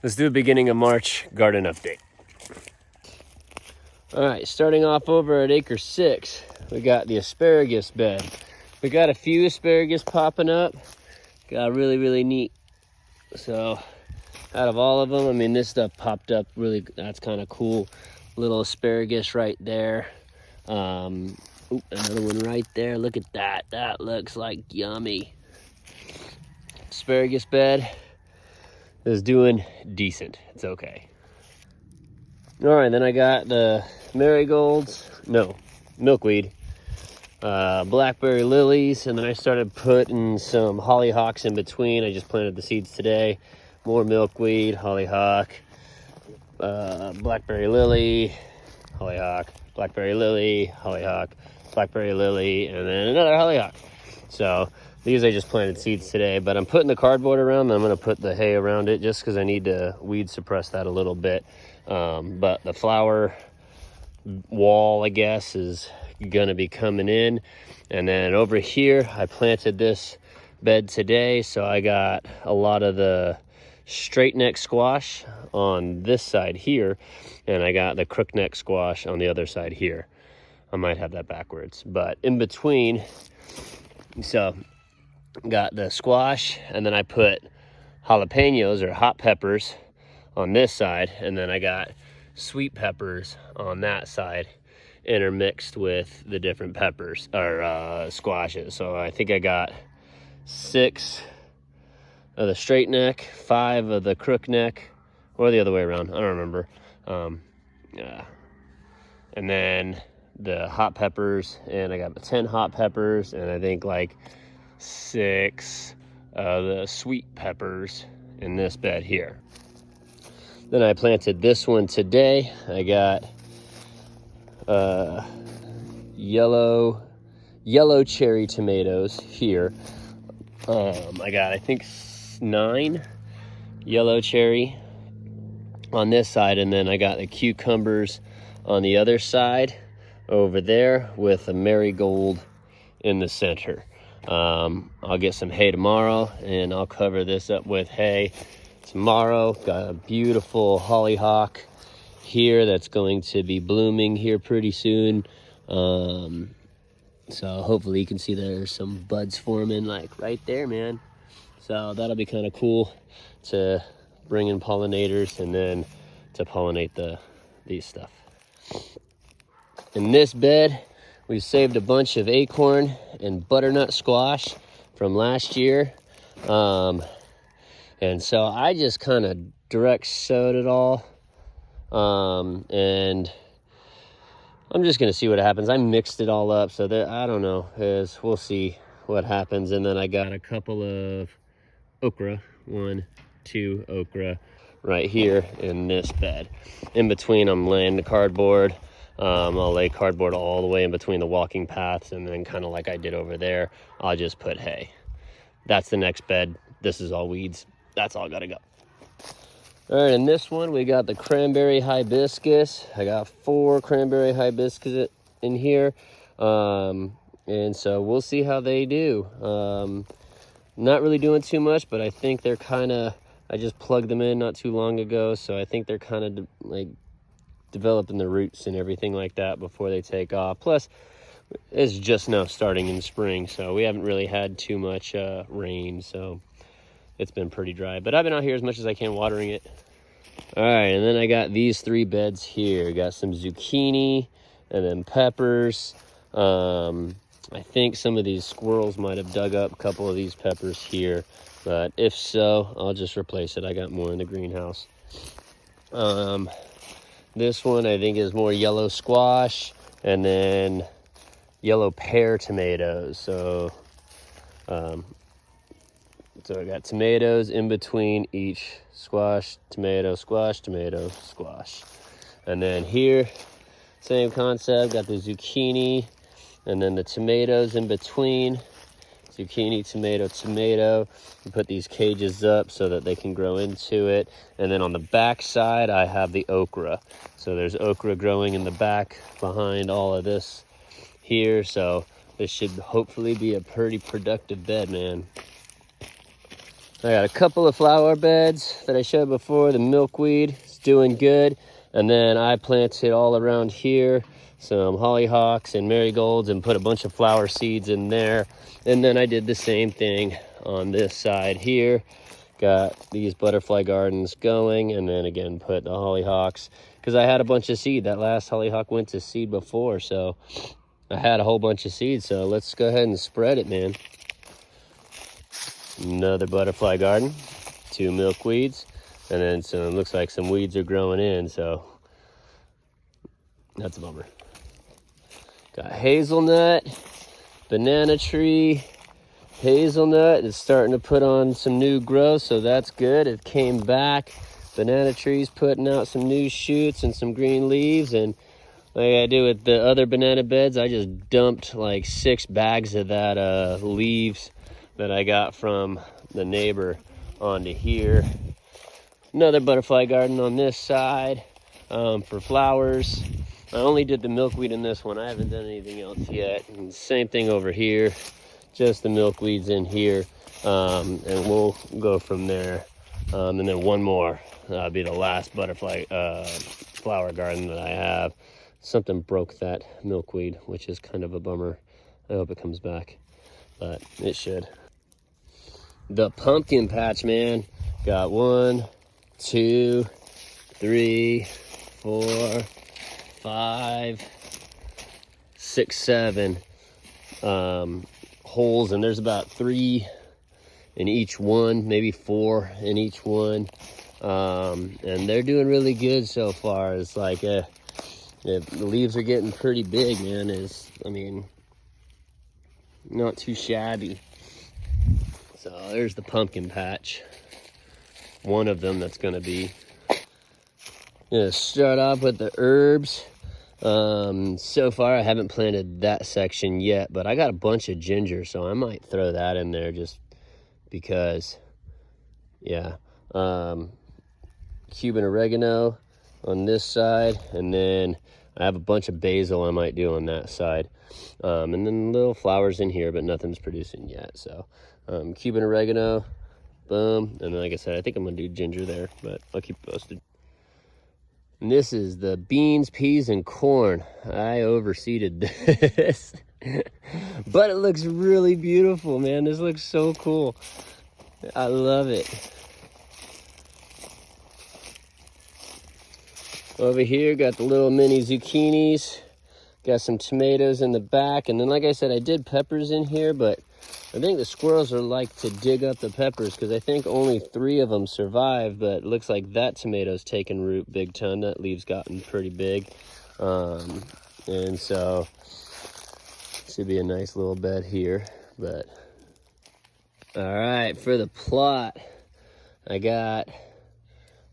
Let's do a beginning of March garden update. All right, starting off over at acre 6, we got the asparagus bed. We got a few asparagus popping up. Got really neat. So out of all of them, I mean, this stuff popped up really, that's kind of cool. Little asparagus right there. Another one right there. Look at that. That looks like yummy. Asparagus bed is doing decent. It's okay. All right, then I got the marigolds, no, milkweed, blackberry lilies, and then I started putting some hollyhocks in between. I just planted the seeds today. More milkweed, hollyhock, blackberry lily, hollyhock, blackberry lily, hollyhock, blackberry lily, and then another hollyhock. So these I just planted seeds today, but I'm putting the cardboard around, and I'm gonna put the hay around it just because I need to weed suppress that a little bit. But the flower wall, I guess, is gonna be coming in. And then over here, I planted this bed today, so I got a lot of the straight neck squash on this side here, and I got the crook neck squash on the other side here. I might have that backwards, but in between, so got the squash, and then I put jalapenos or hot peppers on this side, and then I got sweet peppers on that side intermixed with the different peppers or squashes. So I think I got 6 of the straight neck, 5 of the crook neck, or the other way around, I don't remember. And then the hot peppers, and I got 10 hot peppers, and I think like 6 of the sweet peppers in this bed here. Then I planted this one today. I got yellow cherry tomatoes here. I got, I think, 9 yellow cherry on this side, and then I got the cucumbers on the other side over there with a marigold in the center. I'll get some hay tomorrow, and I'll cover this up with hay tomorrow. Got a beautiful hollyhock here that's going to be blooming here pretty soon. So hopefully you can see there's some buds forming like right there, man. So that'll be kind of cool to bring in pollinators and then to pollinate these stuff. In this bed, we saved a bunch of acorn and butternut squash from last year. And so I just kind of direct sowed it all. And I'm just gonna see what happens. I mixed it all up, so that, I don't know, we'll see what happens. And then I got a couple of okra, 1, 2 okra right here in this bed. In between, I'm laying the cardboard. I'll lay cardboard all the way in between the walking paths, and then kind of like I did over there, I'll just put hay. That's the next bed. This is all weeds. That's all gotta go. All right, in this one, we got the cranberry hibiscus. I got 4 cranberry hibiscus in here. And so we'll see how they do. Not really doing too much, but I think they're I just plugged them in not too long ago, so I think they're kind of like developing the roots and everything like that before they take off. Plus, it's just now starting in spring, so we haven't really had too much rain, so it's been pretty dry. But I've been out here as much as I can watering it. All right, and then I got these 3 beds here. Got some zucchini and then peppers. I think some of these squirrels might have dug up a couple of these peppers here, but if so, I'll just replace it. I got more in the greenhouse. This one I think is more yellow squash and then yellow pear tomatoes. So I got tomatoes in between each squash, tomato, squash, tomato, squash. And then here, same concept, got the zucchini and then the tomatoes in between. Zucchini, tomato, tomato. You put these cages up so that they can grow into it. And then on the back side, I have the okra. So there's okra growing in the back behind all of this here. So this should hopefully be a pretty productive bed, man. I got a couple of flower beds that I showed before. The milkweed is doing good. And then I planted all around here some hollyhocks and marigolds and put a bunch of flower seeds in there. And then I did the same thing on this side here. Got these butterfly gardens going, and then again put the hollyhocks because I had a bunch of seed. That last hollyhock went to seed before, so I had a whole bunch of seeds. So let's go ahead and spread it, man. Another butterfly garden, 2 milkweeds, and then some, looks like some weeds are growing in, so that's a bummer. Got hazelnut, banana tree, hazelnut is starting to put on some new growth, so that's good. It came back. Banana tree's putting out some new shoots and some green leaves, and like I do with the other banana beds, I just dumped like 6 bags of that leaves that I got from the neighbor onto here. Another butterfly garden on this side for flowers. I only did the milkweed in this one. I haven't done anything else yet. And same thing over here, just the milkweeds in here, and we'll go from there. And then one more, that'll be the last butterfly flower garden that I have. Something broke that milkweed, which is kind of a bummer. I hope it comes back, but it should. The pumpkin patch, man. Got 1, 2, 3, 4, 5, 6, 7 holes, and there's about 3 in each one, maybe 4 in each one. And they're doing really good so far. It's like the leaves are getting pretty big, man. I mean, not too shabby. So there's the pumpkin patch. One of them that's gonna be. Gonna start off with the herbs. So far I haven't planted that section yet, but I got a bunch of ginger, so I might throw that in there just because, yeah. Cuban oregano on this side, and then I have a bunch of basil I might do on that side. And then little flowers in here, but nothing's producing yet. So Cuban oregano, boom. And like I said, I think I'm gonna do ginger there, but I'll keep posted. And this is the beans, peas, and corn. I overseeded this, but it looks really beautiful, man. This looks so cool. I love it. Over here, got the little mini zucchinis. Got some tomatoes in the back. And then, like I said, I did peppers in here, but I think the squirrels are like to dig up the peppers because I think only 3 of them survived, but it looks like that tomato's taken root big ton. That leaf's gotten pretty big. And so, should be a nice little bed here. But, all right, for the plot, I got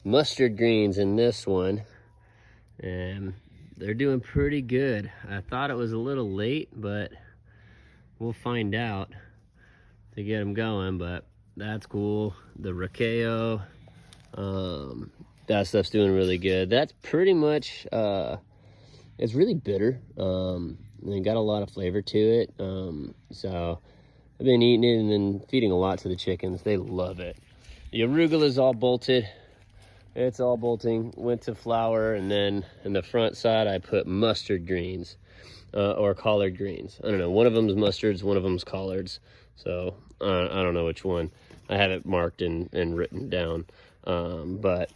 mustard greens in this one. And they're doing pretty good. I thought it was a little late, but we'll find out to get them going, but that's cool. The Rakeo, that stuff's doing really good. That's pretty much, it's really bitter. And got a lot of flavor to it. So I've been eating it and then feeding a lot to the chickens. They love it. The arugula's all bolted. It's all bolting, went to flower, and then in the front side I put mustard greens, or collard greens. I don't know, one of them's mustards, one of them's collards. So I don't know which one. I have it marked and written down. But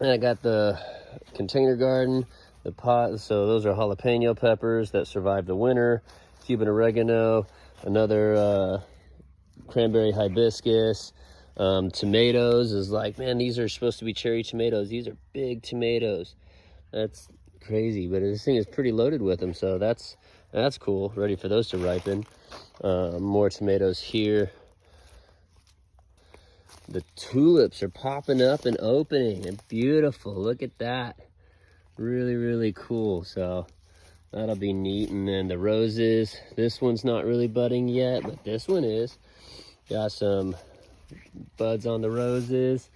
I got the container garden, the pot, so those are jalapeno peppers that survived the winter, Cuban oregano, another cranberry hibiscus. Tomatoes is like, man, these are supposed to be cherry tomatoes. These are big tomatoes. That's crazy, but this thing is pretty loaded with them, so that's cool. Ready for those to ripen. More tomatoes here. The tulips are popping up and opening and beautiful. Look at that. Really, really cool. So that'll be neat. And then the roses. This one's not really budding yet, but this one is. Got some buds on the roses,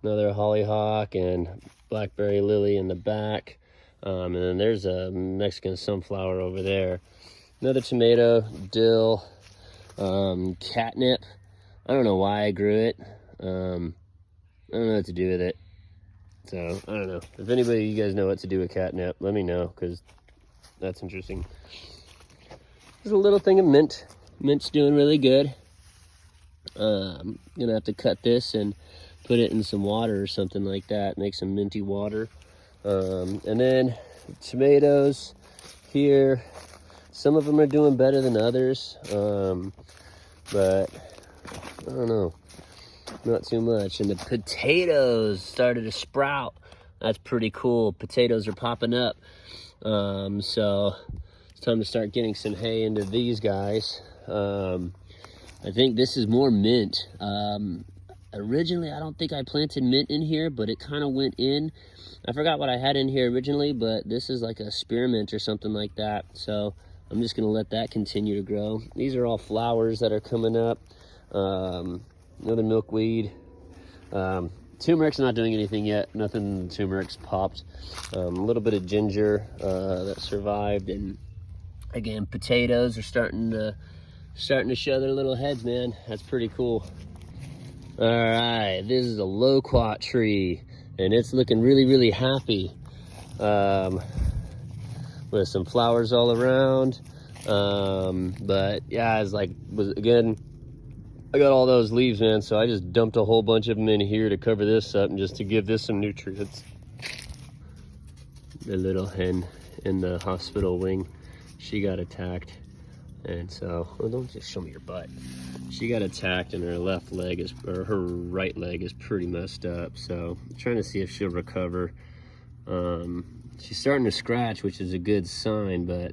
another hollyhock and blackberry lily in the back, and then there's a Mexican sunflower over there, another tomato, dill, catnip, I don't know why I grew it. I don't know what to do with it. So, I don't know. If anybody of you guys know what to do with catnip, let me know, because that's interesting. There's a little thing of mint. Mint's doing really good. I'm going to have to cut this and put it in some water or something like that. Make some minty water. And then tomatoes here. Some of them are doing better than others. But I don't know. Not too much. And the potatoes started to sprout. That's pretty cool. Potatoes are popping up. So it's time to start getting some hay into these guys. I think this is more mint. Originally, I don't think I planted mint in here, but it kind of went in. I forgot what I had in here originally, but this is like a spearmint or something like that. So I'm just gonna let that continue to grow. These are all flowers that are coming up. Another milkweed. Turmeric's not doing anything yet. Nothing turmeric's popped. A little bit of ginger that survived, and again, potatoes are starting to show their little heads, man. That's pretty cool. All right, this is a loquat tree, and it's looking really, really happy. With some flowers all around. But yeah, again, I got all those leaves, man, so I just dumped a whole bunch of them in here to cover this up and just to give this some nutrients. The little hen in the hospital wing, she got attacked. And so, well, don't just show me your butt. She got attacked and her left leg her right leg is pretty messed up. So I'm trying to see if she'll recover. She's starting to scratch, which is a good sign, but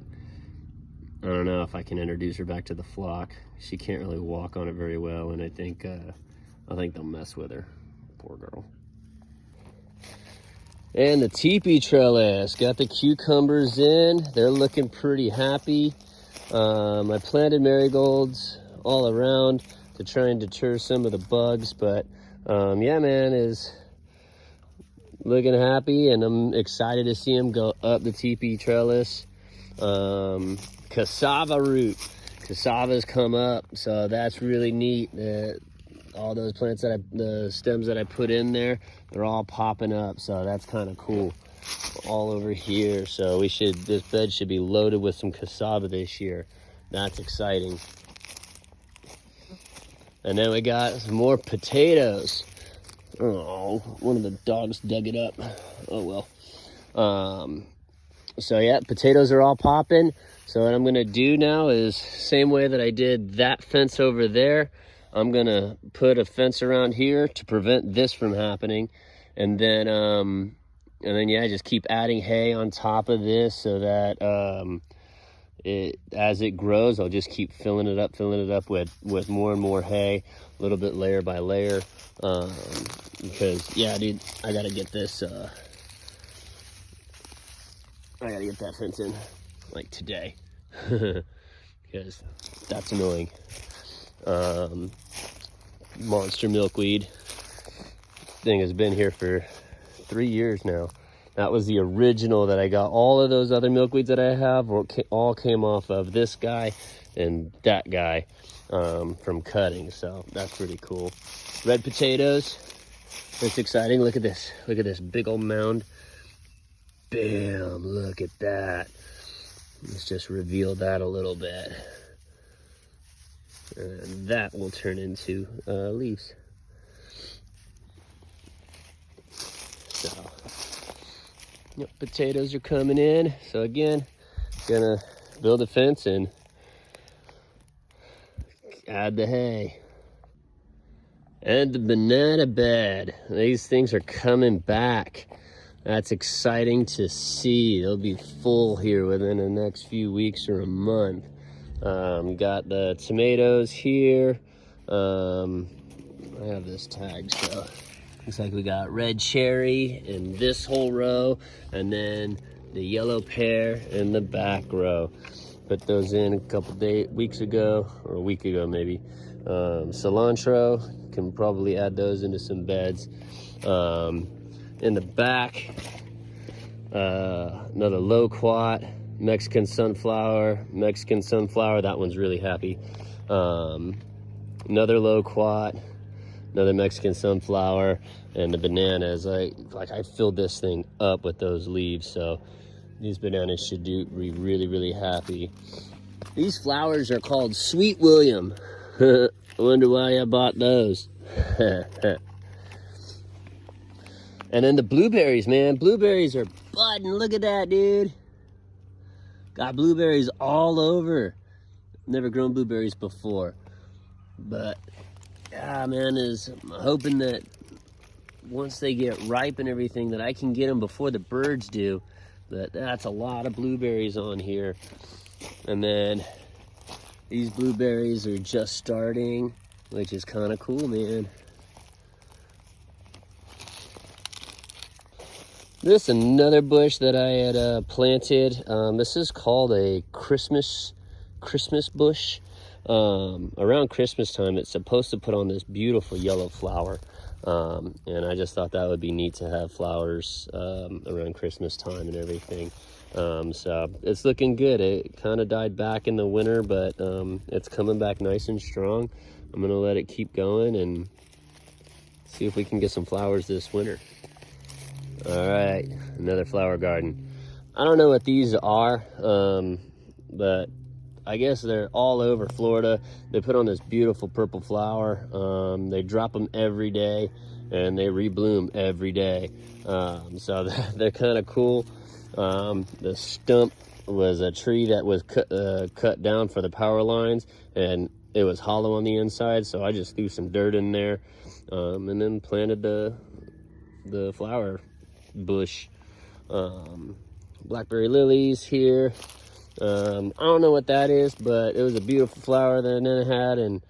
I don't know if I can introduce her back to the flock. She can't really walk on it very well, and I think they'll mess with her. Poor girl. And the teepee trellis, got the cucumbers in. They're looking pretty happy. I planted marigolds all around to try and deter some of the bugs, but yeah, man, is looking happy, and I'm excited to see him go up the teepee trellis. Cassava root. Cassava's come up, so that's really neat. All those plants the stems that I put in there, they're all popping up, so that's kind of cool. All over here, so this bed should be loaded with some cassava this year. That's exciting. And then we got some more potatoes. Oh, one of the dogs dug it up. Oh well. So yeah, potatoes are all popping. So what I'm gonna do now is, same way that I did that fence over there, I'm gonna put a fence around here to prevent this from happening. And then yeah, just keep adding hay on top of this so that as it grows, I'll just keep filling it up with more and more hay, a little bit layer by layer. Because yeah, dude, I gotta get this. I gotta get that fence in like today because that's annoying. Monster milkweed thing has been here for 3 years now. That was the original that I got. All of those other milkweeds that I have all came off of this guy and that guy from cutting. So that's pretty cool. Red potatoes. It's exciting. Look at this. Look at this big old mound. Bam, look at that. Let's just reveal that a little bit. And that will turn into leaves. So, yep, potatoes are coming in. So again, gonna build a fence and add the hay. And the banana bed. These things are coming back. That's exciting to see. They'll be full here within the next few weeks or a month. Got the tomatoes here. I have this tag, so looks like we got red cherry in this whole row, and then the yellow pear in the back row. Put those in a couple weeks ago, or a week ago maybe. Cilantro, can probably add those into some beds. In the back, another loquat, Mexican sunflower, that one's really happy. another loquat, another Mexican sunflower, and the bananas. I filled this thing up with those leaves, so these bananas should be really, really happy. These flowers are called Sweet William. I wonder why I bought those. And then the blueberries, man. Blueberries are budding. Look at that, dude. Got blueberries all over. Never grown blueberries before. But, yeah, man, I'm hoping that once they get ripe and everything, that I can get them before the birds do. But that's a lot of blueberries on here. And then these blueberries are just starting, which is kind of cool, man. This is another bush that I had planted. This is called a Christmas bush. Around Christmas time, it's supposed to put on this beautiful yellow flower. And I just thought that would be neat to have flowers around Christmas time and everything. So it's looking good. It kind of died back in the winter, but it's coming back nice and strong. I'm gonna let it keep going and see if we can get some flowers this winter. All right, another flower garden. I don't know what these are, but I guess they're all over Florida. They put on this beautiful purple flower. They drop them every day and they rebloom every day. So they're kind of cool. The stump was a tree that was cut down for the power lines, and it was hollow on the inside, so I just threw some dirt in there and then planted the flower bush. Blackberry lilies here. I don't know what that is, but it was a beautiful flower that Nana had, and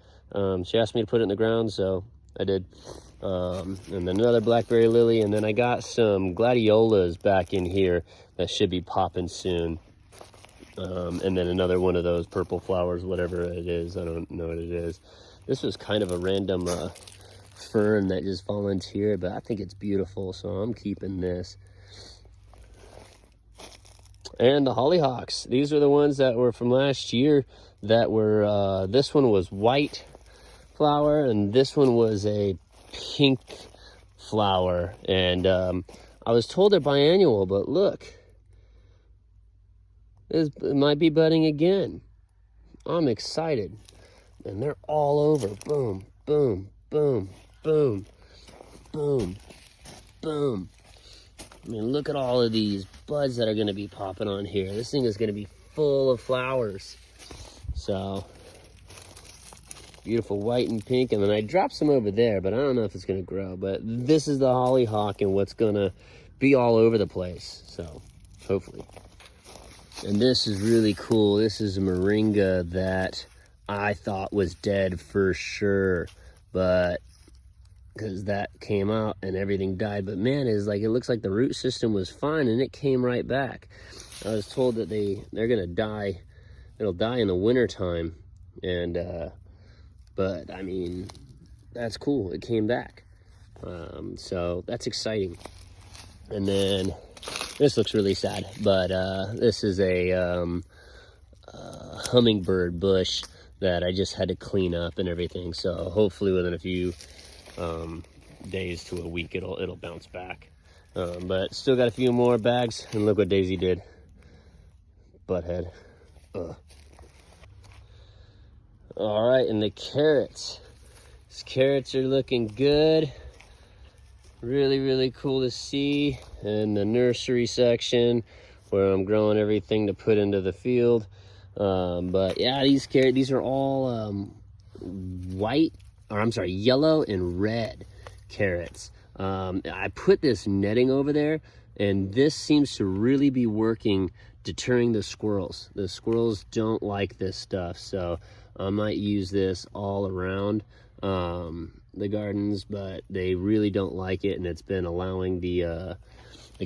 she asked me to put it in the ground, so I did. And then another blackberry lily, and then I got some gladiolas back in here that should be popping soon. And then another one of those purple flowers, whatever it is. I don't know what it is. This was kind of a random fern that just volunteered, but I think it's beautiful, so I'm keeping this. And the hollyhocks. These are the ones that were from last year that were, this one was white flower, and this one was a pink flower. And I was told they're biannual, but look, it might be budding again. I'm excited. And they're all over. Boom, boom, boom, boom, boom, boom. I mean, look at all of these buds that are going to be popping on here. This thing is going to be full of flowers. So, beautiful white and pink. And then I dropped some over there, but I don't know if it's going to grow. But this is the hollyhock and what's going to be all over the place. So, hopefully. And this is really cool. This is a moringa that I thought was dead for sure. But because that came out and everything died, but man, it looks like the root system was fine and it came right back. I was told that they're gonna die. It'll die in the winter time, and but I mean, that's cool. It came back, so that's exciting. And then this looks really sad, but this is a hummingbird bush that I just had to clean up and everything. So hopefully within a few days to a week it'll bounce back, but still got a few more bags. And look what Daisy did. Butthead. All right, and the carrots. These carrots are looking good. Really, really cool to see. In the nursery section where I'm growing everything to put into the field. But yeah, these are all yellow and red carrots. I put this netting over there, and this seems to really be working, deterring the squirrels. The squirrels don't like this stuff, so I might use this all around the gardens, but they really don't like it, and it's been allowing the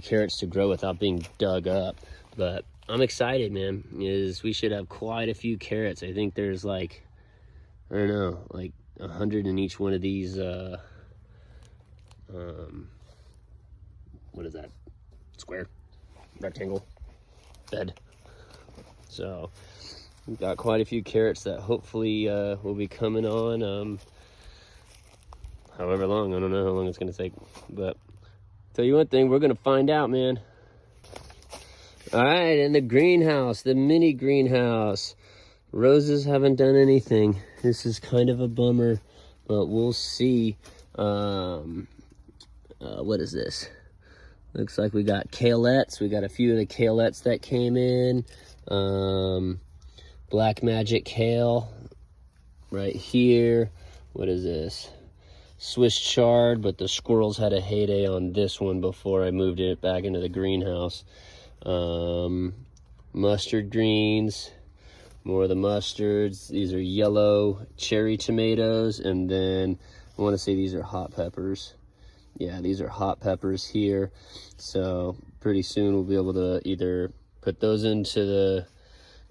carrots to grow without being dug up. But I'm excited, man. We should have quite a few carrots. I think there's like, I don't know, like 100 in each one of these what is that, square, rectangle bed. So We've got quite a few carrots that hopefully will be coming on. However long, I don't know how long it's gonna take, but tell you one thing, we're gonna find out, man. All right, in the greenhouse, the mini greenhouse. Roses haven't done anything. This is kind of a bummer, but we'll see. What is this? Looks like we got kaleettes. We got a few of the kaleettes that came in. Black Magic Kale right here. What is this? Swiss chard, but the squirrels had a heyday on this one before I moved it back into the greenhouse. Mustard greens, more of the mustards. These are yellow cherry tomatoes, and then I want to say these are hot peppers. Yeah, these are hot peppers here. So pretty soon we'll be able to either put those into the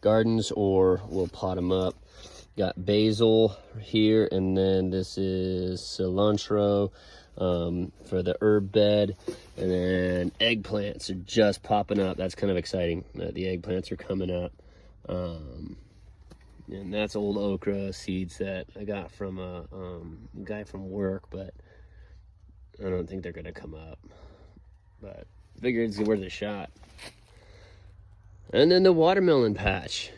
gardens or we'll pot them up. Got basil here, and then this is cilantro for the herb bed, and then eggplants are just popping up. That's kind of exciting that the eggplants are coming up. And that's old okra seeds that I got from a guy from work, but I don't think they're gonna come up, but figured it's worth a shot. And then the watermelon patch.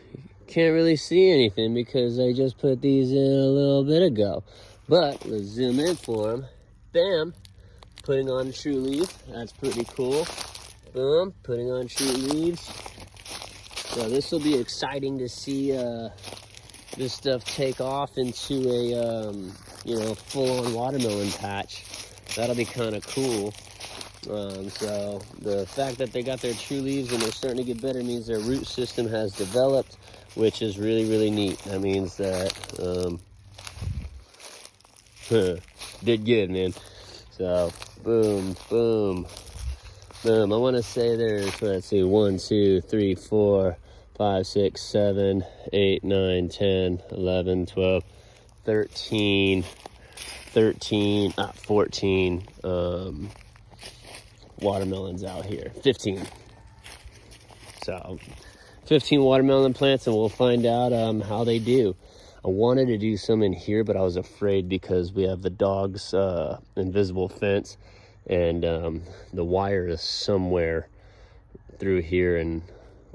Can't really see anything because I just put these in a little bit ago. But let's zoom in for them. Bam! Putting on true leaf. That's pretty cool. Boom! Putting on true leaves. So this will be exciting to see this stuff take off into a full-on watermelon patch. That'll be kind of cool. So the fact that they got their true leaves and they're starting to get better means their root system has developed, which is really, really neat. That means that did good, man. So boom, boom, boom. I want to say there's, let's see, 1, 2, 3, 4, 5, 6, 7, 8, 9, 10, 11, 12, 13, 14 watermelons out here. 15. So 15 watermelon plants, and we'll find out how they do. I wanted to do some in here, but I was afraid because we have the dog's invisible fence, and the wire is somewhere through here, and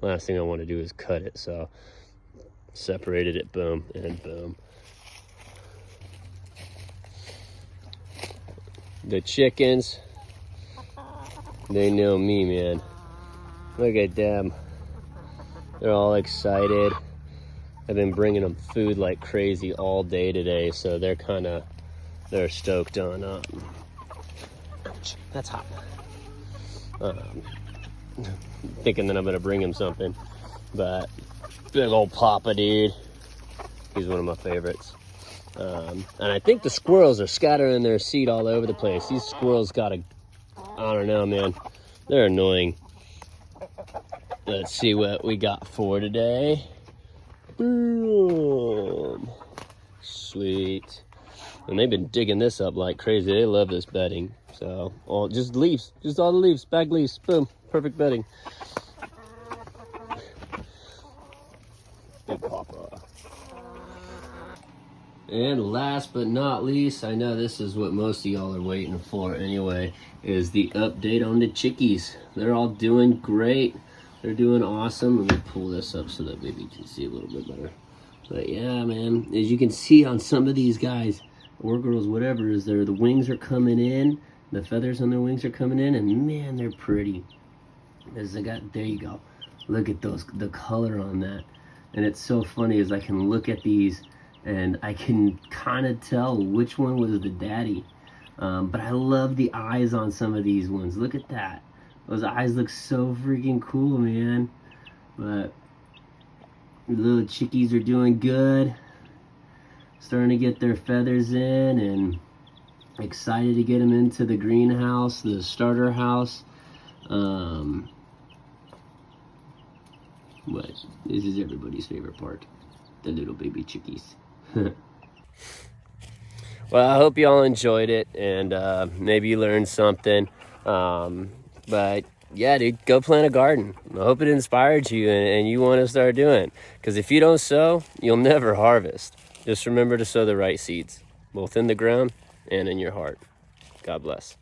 last thing I want to do is cut it. So separated it, boom and boom. The chickens, they know me, man. Look at them. They're all excited. I've been bringing them food like crazy all day today, so they're stoked on. Ouch, that's hot. Thinking that I'm gonna bring him something, but big old Papa, dude. He's one of my favorites. And I think the squirrels are scattering their seed all over the place. These squirrels I don't know, man. They're annoying. Let's see what we got for today. Boom. Sweet. And they've been digging this up like crazy. They love this bedding. So, just leaves. Just all the leaves. Bag leaves. Boom. Perfect bedding. Big Papa. And last but not least, I know this is what most of y'all are waiting for anyway, is the update on the chickies. They're all doing great. They're doing awesome. Let me pull this up so that maybe you can see a little bit better. But yeah, man, as you can see on some of these guys, or girls, whatever, is the wings are coming in, the feathers on their wings are coming in, and man, they're pretty. There you go. Look at the color on that. And it's so funny as I can look at these and I can kind of tell which one was the daddy. But I love the eyes on some of these ones. Look at that. Those eyes look so freaking cool, man. But the little chickies are doing good. Starting to get their feathers in, and excited to get them into the greenhouse, the starter house. But this is everybody's favorite part, the little baby chickies. Well, I hope y'all enjoyed it, and maybe you learned something. But yeah, dude, go plant a garden. I hope it inspired you and you want to start doing it. Because if you don't sow, you'll never harvest. Just remember to sow the right seeds, both in the ground and in your heart. God bless.